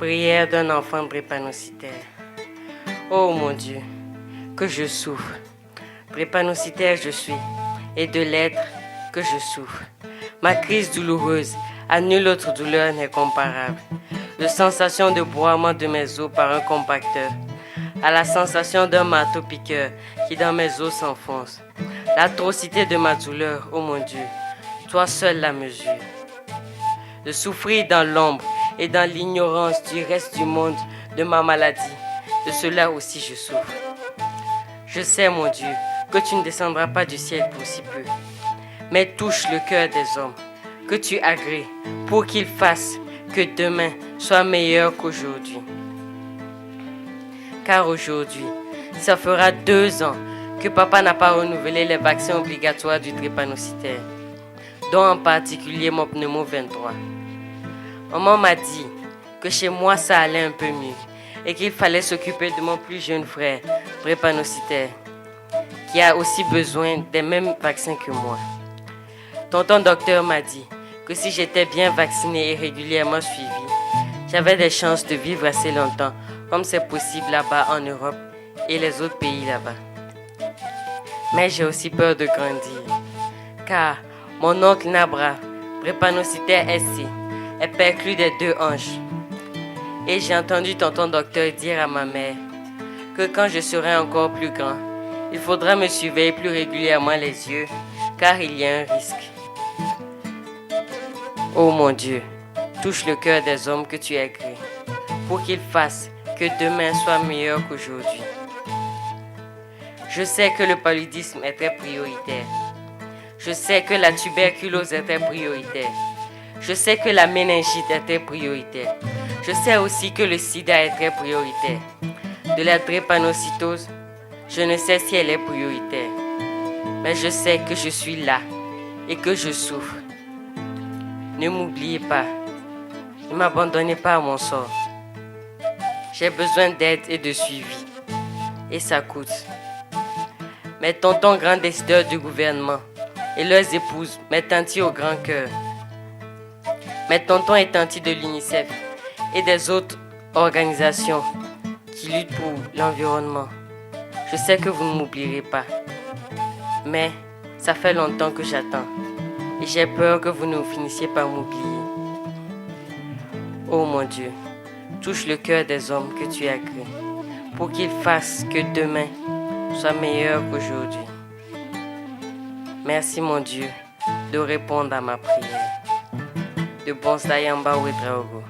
Prière d'un enfant drépanocytaire. Oh mon Dieu, que je souffre. Drépanocytaire je suis, et de l'être que je souffre. Ma crise douloureuse, à nulle autre douleur n'est comparable. De sensation de broiement de mes os par un compacteur, à la sensation d'un marteau-piqueur qui dans mes os s'enfonce. L'atrocité de ma douleur, oh mon Dieu, toi seul la mesure. De souffrir dans l'ombre et dans l'ignorance du reste du monde de ma maladie, de cela aussi je souffre. Je sais, mon Dieu, que tu ne descendras pas du ciel pour si peu, mais touche le cœur des hommes, que tu agrées pour qu'ils fassent que demain soit meilleur qu'aujourd'hui. Car aujourd'hui, ça fera 2 ans que papa n'a pas renouvelé les vaccins obligatoires du drépanocytaire, dont en particulier mon pneumo 23. Maman m'a dit que chez moi ça allait un peu mieux et qu'il fallait s'occuper de mon plus jeune frère, drépanocytaire, qui a aussi besoin des mêmes vaccins que moi. Tonton docteur m'a dit que si j'étais bien vaccinée et régulièrement suivie, j'avais des chances de vivre assez longtemps, comme c'est possible là-bas en Europe et les autres pays là-bas. Mais j'ai aussi peur de grandir, car mon oncle Nabra, drépanocytaire SC, est perclus des 2 hanches. Et j'ai entendu tonton docteur dire à ma mère que quand je serai encore plus grand, il faudra me surveiller plus régulièrement les yeux, car il y a un risque. Oh mon Dieu, touche le cœur des hommes que tu as créés, pour qu'ils fassent que demain soit meilleur qu'aujourd'hui. Je sais que le paludisme est très prioritaire. Je sais que la tuberculose est très prioritaire. Je sais que la méningite est très prioritaire. Je sais aussi que le sida est très prioritaire. De la drépanocytose, je ne sais si elle est prioritaire. Mais je sais que je suis là et que je souffre. Ne m'oubliez pas. Ne m'abandonnez pas à mon sort. J'ai besoin d'aide et de suivi. Et ça coûte. Mes tontons grands décideurs du gouvernement et leurs épouses, mes tantis au grand cœur, mes tontons et tantis de l'UNICEF et des autres organisations qui luttent pour l'environnement. Je sais que vous ne m'oublierez pas, mais ça fait longtemps que j'attends et j'ai peur que vous ne finissiez par m'oublier. Oh mon Dieu, touche le cœur des hommes que tu as créés pour qu'ils fassent que demain soit meilleur qu'aujourd'hui. Merci mon Dieu de répondre à ma prière. De Bonsayamba Ouedraogo.